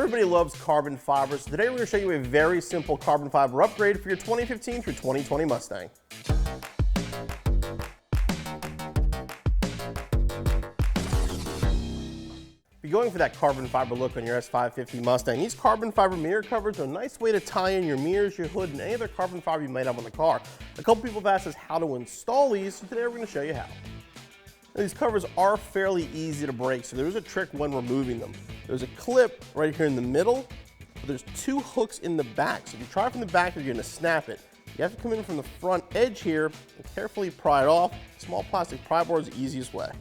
Everybody loves carbon fiber, so today we're going to show you a very simple carbon fiber upgrade for your 2015 through 2020 Mustang. If you're going for that carbon fiber look on your S550 Mustang, these carbon fiber mirror covers are a nice way to tie in your mirrors, your hood, and any other carbon fiber you might have on the car. A couple people have asked us how to install these, so today we're going to show you how. Now, these covers are fairly easy to break, so there's a trick when removing them. There's a clip right here in the middle, but there's two hooks in the back. So if you try from the back, you're going to snap it. You have to come in from the front edge here and carefully pry it off. Small plastic pry bar is the easiest way.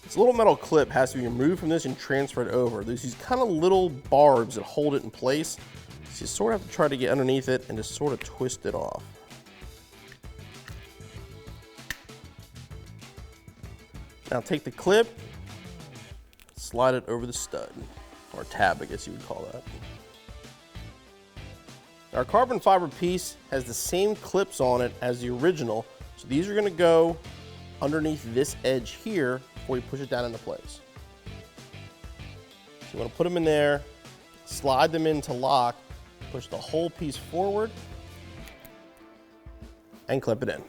This little metal clip has to be removed from this and transferred over. There's these kind of little barbs that hold it in place. So you sort of have to try to get underneath it and just sort of twist it off. Now take the clip, slide it over the stud, or tab I guess you would call that. Our carbon fiber piece has the same clips on it as the original, so these are going to go underneath this edge here before you push it down into place. So you want to put them in there, slide them into lock, push the whole piece forward, and clip it in.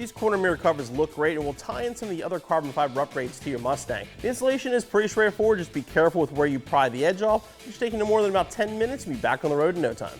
These corner mirror covers look great and will tie in some of the other carbon fiber upgrades to your Mustang. The installation is pretty straightforward, just be careful with where you pry the edge off. It's taking no more than about 10 minutes and be back on the road in no time.